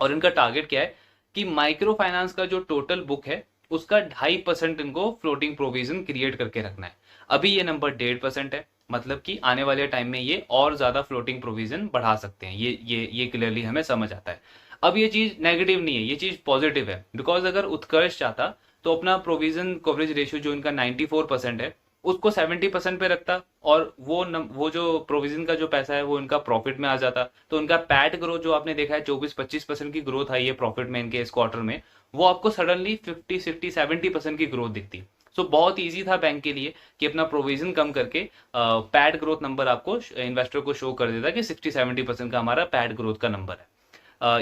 और इनका टारगेट क्या है कि माइक्रो फाइनेंस का जो टोटल बुक है उसका 2.5% इनको फ्लोटिंग प्रोविजन क्रिएट करके रखना है। अभी ये नंबर 1.5% है, मतलब कि आने वाले टाइम में ये और ज्यादा फ्लोटिंग प्रोविजन बढ़ा सकते हैं। ये क्लियरली हमें समझ आता है। अब ये चीज नेगेटिव नहीं है, ये चीज पॉजिटिव है, बिकॉज अगर उत्कर्ष चाहता तो अपना प्रोविजन कवरेज रेशियो जो इनका 94% है उसको 70% पे रखता, और वो जो प्रोविजन का जो पैसा है वो इनका प्रॉफिट में आ जाता। तो इनका पैट ग्रोथ जो आपने देखा है 24-25% की ग्रोथ आई है प्रॉफिट में इनके इस क्वार्टर में, वो आपको सडनली 50-60-70% की ग्रोथ दिखती। सो बहुत इजी था बैंक के लिए कि अपना प्रोविजन कम करके पैड ग्रोथ नंबर आपको इन्वेस्टर को शो कर देता कि 60-70% का हमारा पैड ग्रोथ का नंबर है।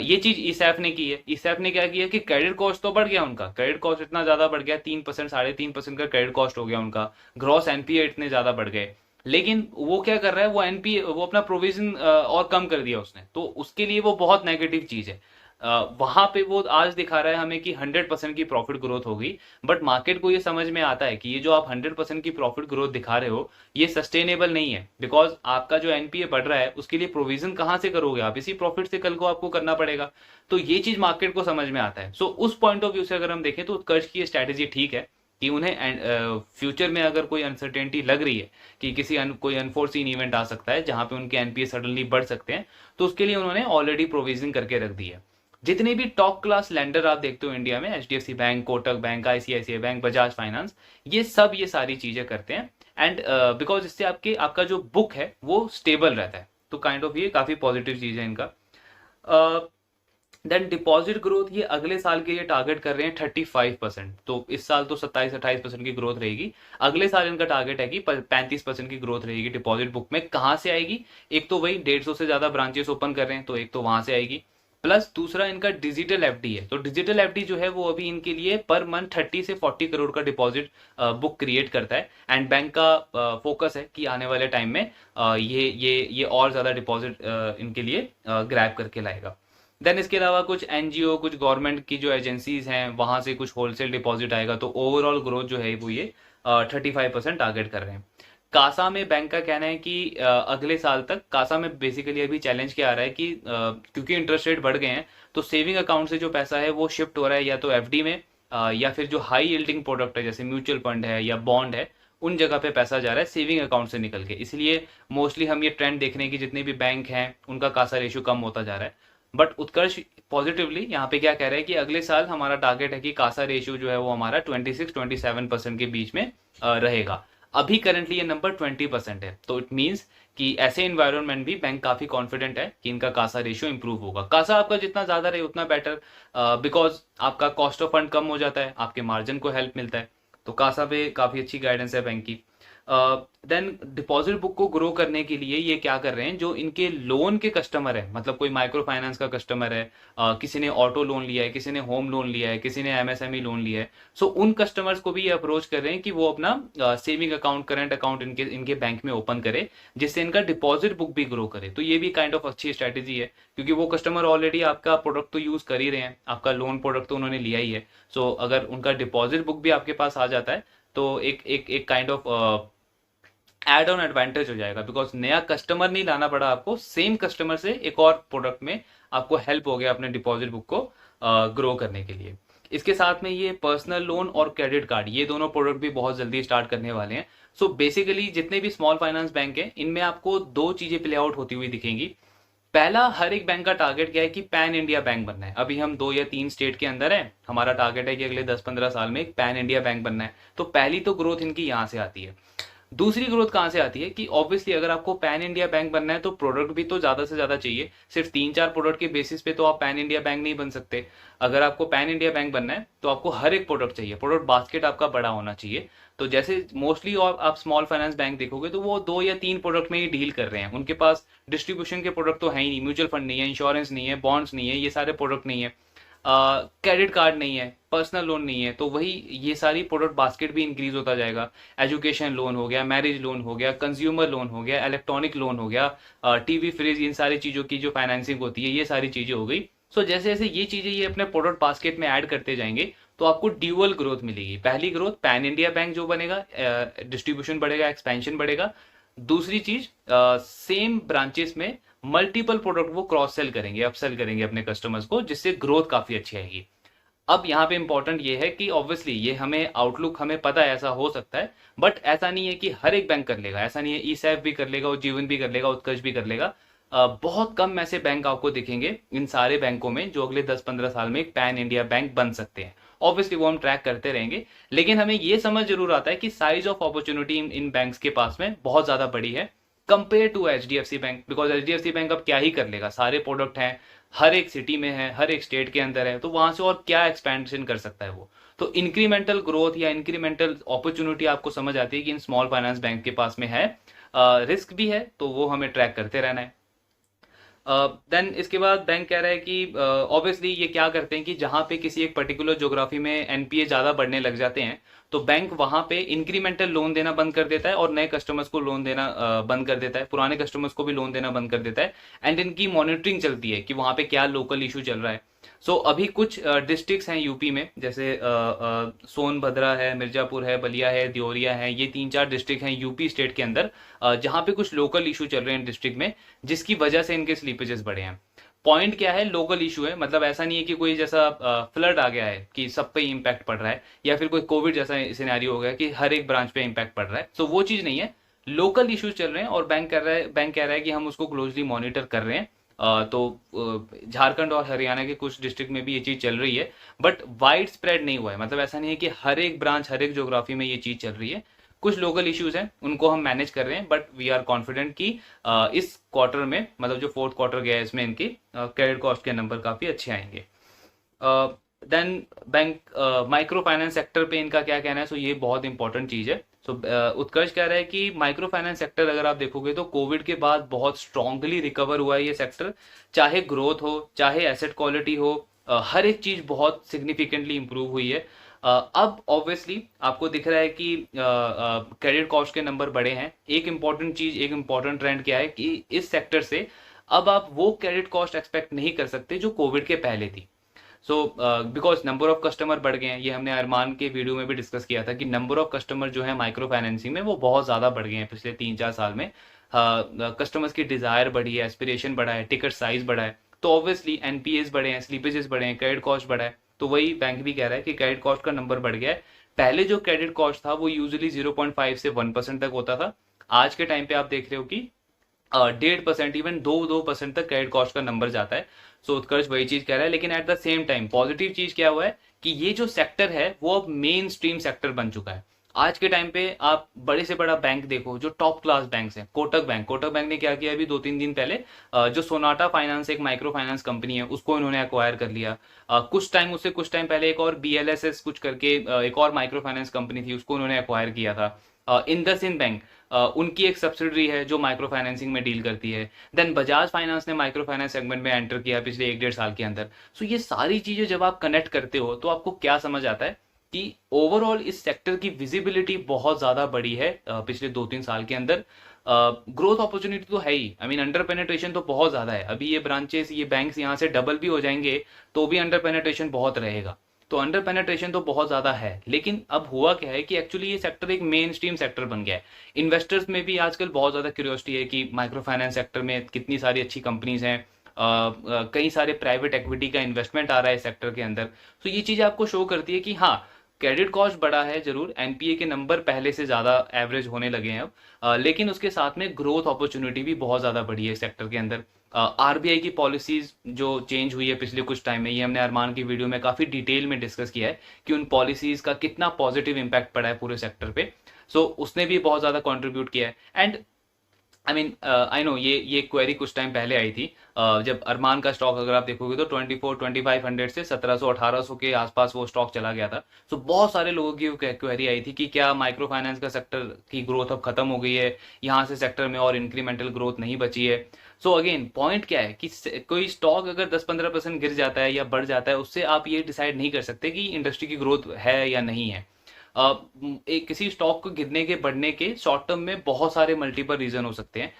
ये चीज ईसैफ ने की है। ईसैफ ने क्या किया कि क्रेडिट कॉस्ट तो बढ़ गया उनका, क्रेडिट कॉस्ट इतना ज्यादा बढ़ गया, 3% 3.5% का क्रेडिट कॉस्ट हो गया उनका, ग्रॉस एनपीए इतने ज्यादा बढ़ गए, लेकिन वो क्या कर रहा है, वो एनपीए, वो अपना प्रोविजन और कम कर दिया उसने, तो उसके लिए वो बहुत नेगेटिव चीज है। वहां पे वो आज दिखा रहा है हमें कि 100% की प्रॉफिट ग्रोथ होगी, बट मार्केट को ये समझ में आता है कि ये जो आप 100% की प्रॉफिट ग्रोथ दिखा रहे हो ये सस्टेनेबल नहीं है, बिकॉज आपका जो एनपीए बढ़ रहा है उसके लिए प्रोविजन कहां से करोगे आप, इसी प्रॉफिट से कल को आपको करना पड़ेगा। तो ये चीज मार्केट को समझ में आता है। सो उस पॉइंट ऑफ व्यू से अगर हम देखें तो उत्कर्ष की स्ट्रैटेजी ठीक है कि उन्हें फ्यूचर में अगर कोई अनसर्टेनिटी लग रही है कि कोई अनफोर्सीन इवेंट आ सकता है जहां पे उनके एनपीए सडनली बढ़ सकते हैं, तो उसके लिए उन्होंने ऑलरेडी प्रोविजन करके रख दी है। जितने भी टॉप क्लास लेंडर आप देखते हो इंडिया में, HDFC bank, Kotak bank, ICICI bank, Bajaj finance, ये सारी चीजें करते हैं, एंड बिकॉज इससे आपका जो बुक है वो स्टेबल रहता है। तो काइंड ऑफ ये काफी पॉजिटिव चीज है इनका। देन डिपॉजिट ग्रोथ ये अगले साल के लिए टारगेट कर रहे हैं 35%। तो इस साल तो 27-28% की ग्रोथ रहेगी, अगले साल इनका टारगेट है कि 35% की ग्रोथ रहेगी डिपॉजिट बुक में। कहाँ से आएगी? एक तो वही 150 से ज्यादा ब्रांचेस ओपन कर रहे हैं, तो एक तो वहां से आएगी, प्लस दूसरा इनका डिजिटल एफडी है। तो डिजिटल एफडी जो है वो अभी इनके लिए पर मंथ 30 से 40 करोड़ का डिपॉजिट बुक क्रिएट करता है। एंड बैंक का फोकस है कि आने वाले टाइम में ये और ज्यादा डिपॉजिट इनके लिए ग्रैब करके लाएगा। देन इसके अलावा कुछ एनजीओ, कुछ गवर्नमेंट की जो एजेंसीज हैं वहां से कुछ होलसेल डिपॉजिट आएगा। तो ओवरऑल ग्रोथ जो है वो ये 35% टारगेट कर रहे हैं। कासा में बैंक का कहना है कि अगले साल तक कासा में बेसिकली अभी चैलेंज क्या आ रहा है कि क्योंकि इंटरेस्ट रेट बढ़ गए हैं, तो सेविंग अकाउंट से जो पैसा है वो शिफ्ट हो रहा है या तो एफडी में, या फिर जो हाई यील्डिंग प्रोडक्ट है जैसे म्यूचुअल फंड है या बॉन्ड है, उन जगह पे पैसा जा रहा है सेविंग अकाउंट से निकल के। इसलिए मोस्टली हम ये ट्रेंड देख रहे हैं कि जितने भी बैंक हैं उनका कासा रेशियो कम होता जा रहा है। बट उत्कर्ष पॉजिटिवली यहाँ पे क्या कह रहे हैं कि अगले साल हमारा टारगेट है कि कासा रेशियो जो है वो हमारा 26-27% के बीच में रहेगा। अभी करंटली ये नंबर 20% है। तो इट मीन्स कि ऐसे इन्वायरमेंट भी बैंक काफी कॉन्फिडेंट है कि इनका कासा रेशियो इंप्रूव होगा। कासा आपका जितना ज्यादा रहे उतना बेटर, बिकॉज आपका कॉस्ट ऑफ फंड कम हो जाता है, आपके मार्जिन को हेल्प मिलता है। तो कासा पे काफी अच्छी गाइडेंस है बैंक की। देन डिपॉजिट बुक को ग्रो करने के लिए ये क्या कर रहे हैं, जो इनके लोन के कस्टमर है, मतलब कोई माइक्रो फाइनेंस का कस्टमर है, किसी ने ऑटो लोन लिया है, किसी ने होम लोन लिया है, किसी ने एमएसएमई लोन लिया है, सो उन कस्टमर्स को भी ये अप्रोच कर रहे हैं कि वो अपना सेविंग अकाउंट, करंट अकाउंट इनके बैंक में ओपन करे, जिससे इनका डिपॉजिट बुक भी ग्रो करे। तो ये भी काइंड ऑफ अच्छी स्ट्रेटेजी है, क्योंकि वो कस्टमर ऑलरेडी आपका प्रोडक्ट तो यूज कर ही रहे हैं, आपका लोन प्रोडक्ट तो उन्होंने लिया ही है। सो अगर उनका डिपॉजिट बुक भी आपके पास आ जाता है तो एक kind of add on advantage हो जाएगा, बिकॉज नया कस्टमर नहीं लाना पड़ा आपको, सेम कस्टमर से एक और प्रोडक्ट में आपको हेल्प हो गया अपने डिपॉजिट बुक को ग्रो करने के लिए। इसके साथ में ये पर्सनल लोन और क्रेडिट कार्ड, ये दोनों प्रोडक्ट भी बहुत जल्दी स्टार्ट करने वाले हैं। सो बेसिकली जितने भी स्मॉल फाइनेंस बैंक हैं इनमें आपको दो चीजें प्ले आउट होती हुई दिखेंगी। पहला, हर एक बैंक का टारगेट क्या है कि पैन इंडिया बैंक बनना है। अभी हम 2 या 3 स्टेट के अंदर है, हमारा टारगेट है कि अगले 10-15 साल में एक पैन इंडिया बैंक बनना है। तो पहली तो ग्रोथ इनकी यहां से आती है। दूसरी ग्रोथ कहां से आती है कि ऑब्वियसली अगर आपको पैन इंडिया बैंक बनना है तो प्रोडक्ट भी तो ज्यादा से ज्यादा चाहिए। सिर्फ 3-4 प्रोडक्ट के बेसिस पे तो आप पैन इंडिया बैंक नहीं बन सकते। अगर आपको पैन इंडिया बैंक बनना है तो आपको हर एक प्रोडक्ट चाहिए, प्रोडक्ट बास्केट आपका बड़ा होना चाहिए। तो जैसे मोस्टली और आप स्मॉल फाइनेंस बैंक देखोगे तो वो 2 या 3 प्रोडक्ट में ही डील कर रहे हैं। उनके पास डिस्ट्रीब्यूशन के प्रोडक्ट तो है ही नहीं, म्यूचुअल फंड नहीं है, इंश्योरेंस नहीं है, बॉन्ड्स नहीं है, ये सारे प्रोडक्ट नहीं है, क्रेडिट कार्ड नहीं है, पर्सनल लोन नहीं है। तो वही ये सारी प्रोडक्ट बास्केट भी इंक्रीज होता जाएगा। एजुकेशन लोन हो गया, मैरिज लोन हो गया, कंज्यूमर लोन हो गया, इलेक्ट्रॉनिक लोन हो गया, टीवी फ्रिज, इन सारी चीजों की जो फाइनेंसिंग होती है, ये सारी चीजें हो गई। सो जैसे जैसे ये चीजें ये अपने प्रोडक्ट बास्केट में ऐड करते जाएंगे तो आपको ड्यूअल ग्रोथ मिलेगी। पहली ग्रोथ पैन इंडिया बैंक जो बनेगा, डिस्ट्रीब्यूशन बढ़ेगा, एक्सपेंशन बढ़ेगा। दूसरी चीज, सेम ब्रांचेस में मल्टीपल प्रोडक्ट वो क्रॉस सेल करेंगे, अपसेल करेंगे अपने कस्टमर्स को, जिससे ग्रोथ काफी अच्छी आएगी। अब यहाँ पे इंपॉर्टेंट ये है कि ऑब्वियसली ये हमें आउटलुक हमें पता है ऐसा हो सकता है, बट ऐसा नहीं है कि हर एक बैंक कर लेगा। ऐसा नहीं है, ई सैफ भी कर लेगा, जीवन भी कर लेगा, उत्कर्ष भी कर लेगा। बहुत कम ऐसे बैंक आपको दिखेंगे इन सारे बैंकों में जो अगले 10-15 साल में एक पैन इंडिया बैंक बन सकते हैं। ऑब्वियसली वो हम ट्रैक करते रहेंगे, लेकिन हमें ये समझ जरूर आता है कि size of opportunity in banks के पास में बहुत ज्यादा बड़ी है compare to HDFC bank. Because HDFC bank अब क्या ही कर लेगा, सारे प्रोडक्ट हैं, हर एक सिटी में है, हर एक स्टेट के अंदर है, तो वहां से और क्या एक्सपेंशन कर सकता है वो। तो इंक्रीमेंटल ग्रोथ या इंक्रीमेंटल अपॉर्चुनिटी आपको समझ आती है कि इन स्मॉल फाइनेंस बैंक के पास में है। रिस्क भी है, तो वो हमें ट्रैक करते रहना है। देन इसके बाद बैंक कह रहा है कि ऑब्वियसली ये क्या करते हैं कि जहां पे किसी एक पर्टिकुलर ज्योग्राफी में एनपीए ज्यादा बढ़ने लग जाते हैं तो बैंक वहां पे इंक्रीमेंटल लोन देना बंद कर देता है और नए कस्टमर्स को लोन देना बंद कर देता है, पुराने कस्टमर्स को भी लोन देना बंद कर देता है। एंड इनकी मॉनिटरिंग चलती है कि वहां पे क्या लोकल इशू चल रहा है। सो अभी कुछ डिस्ट्रिक्ट्स हैं यूपी में, जैसे सोनभद्रा है, मिर्जापुर है, बलिया है, देवरिया है, ये 3-4 डिस्ट्रिक्ट हैं यूपी स्टेट के अंदर, जहां पे कुछ लोकल इशू चल रहे हैं डिस्ट्रिक्ट में, जिसकी वजह से इनके स्लीपेजेस बढ़े हैं। पॉइंट क्या है, लोकल इशू है, मतलब ऐसा नहीं है कि कोई जैसा फ्लड आ गया है कि सब पे इम्पैक्ट पड़ रहा है, या फिर कोई कोविड जैसा सिनेरियो हो गया कि हर एक ब्रांच पे इम्पैक्ट पड़ रहा है। सो वो चीज नहीं है, लोकल इश्यूज चल रहे हैं और बैंक कह रहा है कि हम उसको क्लोजली मॉनिटर कर रहे हैं। झारखंड और हरियाणा के कुछ डिस्ट्रिक्ट में भी ये चीज चल रही है, बट वाइड स्प्रेड नहीं हुआ है। मतलब ऐसा नहीं है कि हर एक ब्रांच, हर एक ज्योग्राफी में ये चीज चल रही है। कुछ लोकल इश्यूज हैं उनको हम मैनेज कर रहे हैं, बट वी आर कॉन्फिडेंट कि इस क्वार्टर में, मतलब जो फोर्थ क्वार्टर गया है, इसमें इनकी क्रेडिट कॉस्ट के नंबर काफी अच्छे आएंगे। Then bank microfinance sector पे इनका क्या कहना है? सो ये बहुत इंपॉर्टेंट चीज है। सो उत्कर्ष कह रहा है कि माइक्रो फाइनेंस सेक्टर अगर आप देखोगे तो कोविड के बाद बहुत स्ट्रांगली रिकवर हुआ है ये सेक्टर, चाहे ग्रोथ हो चाहे एसेट क्वालिटी हो, हर एक चीज बहुत सिग्निफिकेंटली इंप्रूव हुई है। अब ऑब्वियसली आपको दिख रहा है कि क्रेडिट कॉस्ट के नंबर बढ़े हैं। एक इंपॉर्टेंट चीज, एक इंपॉर्टेंट ट्रेंड क्या है कि इस सेक्टर से अब आप वो क्रेडिट कॉस्ट एक्सपेक्ट नहीं कर सकते जो कोविड के पहले थी। So because number of customer बढ़ गए हैं, ये हमने अरमान के वीडियो में भी डिस्कस किया था कि नंबर ऑफ कस्टमर जो है माइक्रो फाइनेंसिंग में वो बहुत ज़्यादा बढ़ गए हैं पिछले 3-4 साल में। कस्टमर्स की डिज़ायर बढ़ी है, एस्पिरेशन बढ़ा है, टिकट साइज बढ़ा है, तो ऑब्वियसली एनपीएस बढ़े हैं, स्लीपेजेस बढ़े हैं, क्रेडिट कॉस्ट बढ़ा है। तो वही बैंक भी कह रहा है कि क्रेडिट कॉस्ट का नंबर बढ़ गया है। पहले जो क्रेडिट कॉस्ट था वो यूजुअली 0.5 से 1% तक होता था। आज के टाइम पे आप देख रहे हो कि 1.5%, इवन 2% तक क्रेडिट कॉस्ट का नंबर जाता है। सो उत्कर्ष वही चीज कह रहा है, लेकिन at the same time positive चीज क्या हुआ है कि ये जो सेक्टर है वो अब मेन स्ट्रीम सेक्टर बन चुका है। आज के टाइम पे आप बड़े से बड़ा बैंक देखो, जो टॉप क्लास बैंक्स हैं, कोटक बैंक ने क्या किया अभी 2-3 दिन पहले, जो सोनाटा फाइनेंस एक माइक्रो फाइनेंस कंपनी है उसको इन्होंने एक्वायर कर लिया। कुछ टाइम पहले एक और बीएलएसएस कुछ करके एक और माइक्रो फाइनेंस कंपनी थी, उसको उन्होंने एक्वायर किया था। इंडसइंड बैंक उनकी एक सब्सिडरी है जो माइक्रो फाइनेंसिंग में डील करती है। देन बजाज फाइनेंस ने माइक्रो फाइनेंस सेगमेंट में एंटर किया पिछले 1-1.5 साल के अंदर। सो ये सारी चीजें जब आप कनेक्ट करते हो तो आपको क्या समझ आता है कि ओवरऑल इस सेक्टर की विजिबिलिटी बहुत ज्यादा बड़ी है पिछले 2-3 साल के अंदर। ग्रोथ अपॉर्चुनिटी तो है ही, आई मीन अंडर पेनिट्रेशन तो बहुत ज्यादा है। अभी ये ब्रांचेस, ये बैंक्स यहाँ से डबल भी हो जाएंगे तो भी अंडर पेनिट्रेशन बहुत रहेगा। तो अंडर पेनिट्रेशन तो बहुत ज्यादा है, लेकिन अब हुआ क्या है कि एक्चुअली ये सेक्टर एक मेन स्ट्रीम सेक्टर बन गया है। इन्वेस्टर्स में भी आजकल बहुत ज्यादा क्यूरियोसिटी है कि माइक्रो फाइनेंस सेक्टर में कितनी सारी अच्छी कंपनीज हैं, कई सारे प्राइवेट इक्विटी का इन्वेस्टमेंट आ रहा है सेक्टर के अंदर। तो ये चीज आपको शो करती है कि हाँ, क्रेडिट कॉस्ट बढ़ा है जरूर, एनपीए के नंबर पहले से ज्यादा एवरेज होने लगे हैं अब, लेकिन उसके साथ में ग्रोथ अपॉर्चुनिटी भी बहुत ज्यादा बढ़ी है सेक्टर के अंदर। आरबीआई की पॉलिसीज जो चेंज हुई है पिछले कुछ टाइम में, ये हमने अरमान की वीडियो में काफी डिटेल में डिस्कस किया है कि उन पॉलिसीज का कितना पॉजिटिव इम्पैक्ट पड़ा है पूरे सेक्टर पे। सो उसने भी बहुत ज्यादा कंट्रीब्यूट किया है। And I mean I know ये क्वेरी कुछ टाइम पहले आई थी, जब अरमान का स्टॉक अगर आप देखोगे तो 24-2500 से 1700-1800 के आसपास वो स्टॉक चला गया था। सो बहुत सारे लोगों की क्वेरी आई थी कि क्या माइक्रो फाइनेंस का सेक्टर की ग्रोथ अब खत्म हो गई है, यहाँ से सेक्टर में और इंक्रीमेंटल ग्रोथ नहीं बची है। सो अगेन पॉइंट क्या है कि कोई स्टॉक अगर 10-15% गिर जाता है या बढ़ जाता है, उससे आप ये डिसाइड नहीं कर सकते कि इंडस्ट्री की ग्रोथ है या नहीं है। एक किसी स्टॉक को गिरने के बढ़ने के शॉर्ट टर्म में बहुत सारे मल्टीपल रीजन हो सकते हैं,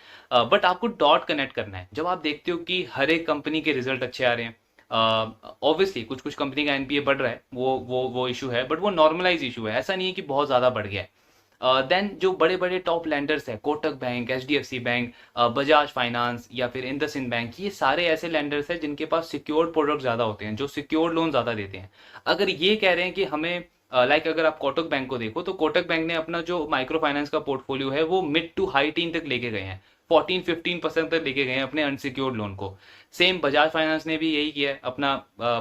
बट आपको डॉट कनेक्ट करना है। जब आप देखते हो कि हर एक कंपनी के रिजल्ट अच्छे आ रहे हैं, ऑब्वियसली कुछ कुछ कंपनी का एनपीए बढ़ रहा है, वो इशू है, बट वो नॉर्मलाइज इशू है, ऐसा नहीं है कि बहुत ज्यादा बढ़ गया है। देन जो बड़े बड़े टॉप लैंडर्स है, Kotak bank, HDFC bank, Bajaj finance या फिर इंडसइंड बैंक, ये सारे ऐसे लैंडर्स हैं जिनके पास सिक्योर्ड प्रोडक्ट ज्यादा होते हैं, जो सिक्योर्ड लोन ज्यादा देते हैं। अगर ये कह रहे हैं कि हमें अगर आप कोटक बैंक को देखो तो कोटक बैंक ने अपना जो माइक्रो फाइनेंस का पोर्टफोलियो है वो मिड टू हाई टीन तक लेके गए हैं, 14-15% तक लेके गए हैं अपने अनसिक्योर्ड लोन को। सेम बजाज फाइनेंस ने भी यही किया है, अपना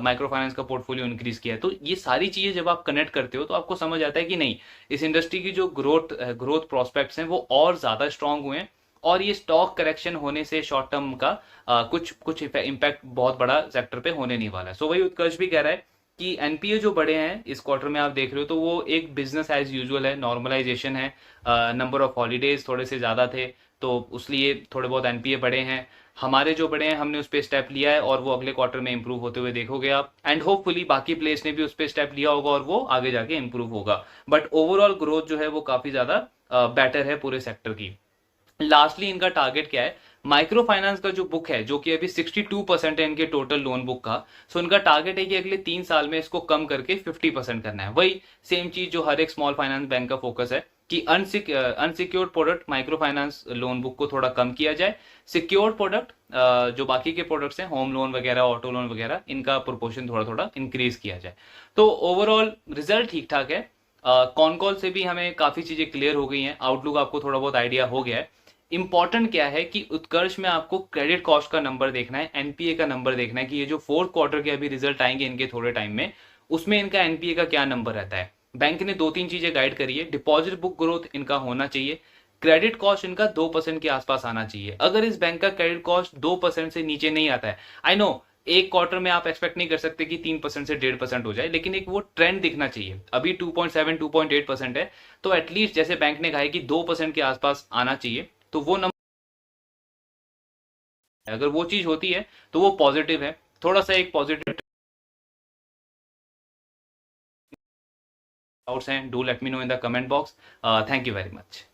माइक्रो फाइनेंस का पोर्टफोलियो इंक्रीज किया है। तो ये सारी चीजें जब आप कनेक्ट करते हो तो आपको समझ आता है कि नहीं, इस इंडस्ट्री की जो ग्रोथ प्रोस्पेक्ट्स हैं वो और ज्यादा स्ट्रांग हुए हैं, और ये स्टॉक करेक्शन होने से शॉर्ट टर्म का कुछ कुछ इम्पैक्ट बहुत बड़ा सेक्टर पे होने नहीं वाला है। सो वही उत्कर्ष भी कह रहा है कि एनपीए जो बड़े हैं इस क्वार्टर में आप देख रहे हो तो वो एक बिजनेस एज यूजुअल है, नॉर्मलाइजेशन है। नंबर ऑफ हॉलीडेज थोड़े से ज्यादा थे तो उसलिए थोड़े बहुत एनपीए बड़े हैं। हमारे जो बड़े हैं हमने उस पर स्टेप लिया है और वो अगले क्वार्टर में इंप्रूव होते हुए देखोगे आप, एंड होपफुली बाकी प्लेयर्स ने भी उस पर स्टेप लिया होगा और वो आगे जाके इंप्रूव होगा। बट ओवरऑल ग्रोथ जो है वो काफी ज्यादा बेटर है पूरे सेक्टर की। लास्टली इनका टारगेट क्या है? माइक्रो फाइनेंस का जो बुक है, जो कि अभी 62% है इनके टोटल लोन बुक का, सो इनका टारगेट है कि अगले 3 साल में इसको कम करके 50% करना है। वही सेम चीज जो हर एक स्मॉल फाइनेंस बैंक का फोकस है कि unsecured product micro finance loan book को थोड़ा कम किया जाए, सिक्योर्ड प्रोडक्ट जो बाकी के प्रोडक्ट्स हैं, होम लोन वगैरह, ऑटो लोन वगैरह, इनका प्रोपोर्शन थोड़ा थोड़ा इंक्रीज किया जाए। तो ओवरऑल रिजल्ट ठीक ठाक है। कॉन कॉल से भी हमें काफी चीजें क्लियर हो गई हैं, आउटलुक आपको थोड़ा बहुत आइडिया हो गया है। इंपॉर्टेंट क्या है कि उत्कर्ष में आपको क्रेडिट कॉस्ट का नंबर देखना है, एनपीए का नंबर देखना है कि ये जो फोर्थ क्वार्टर के अभी रिजल्ट आएंगे इनके थोड़े टाइम में, उसमें इनका एनपीए का क्या नंबर रहता है। बैंक ने 2-3 चीजें गाइड करी है। डिपॉजिट बुक ग्रोथ इनका होना चाहिए, क्रेडिट कॉस्ट इनका 2% के आसपास आना चाहिए। अगर इस बैंक का क्रेडिट कॉस्ट 2% से नीचे नहीं आता है, आई नो एक क्वार्टर में आप एक्सपेक्ट नहीं कर सकते कि 3% से 1.5% हो जाए, लेकिन एक वो ट्रेंड दिखना चाहिए। अभी 2.7 2.8% है, तो एटलीस्ट जैसे बैंक ने कहा है कि 2% के आसपास आना चाहिए, तो वो नंबर, अगर वो चीज होती है तो वो पॉजिटिव है। थोड़ा सा एक पॉजिटिव डाउट्स हैं, do let me know in the comment box. Thank you very much.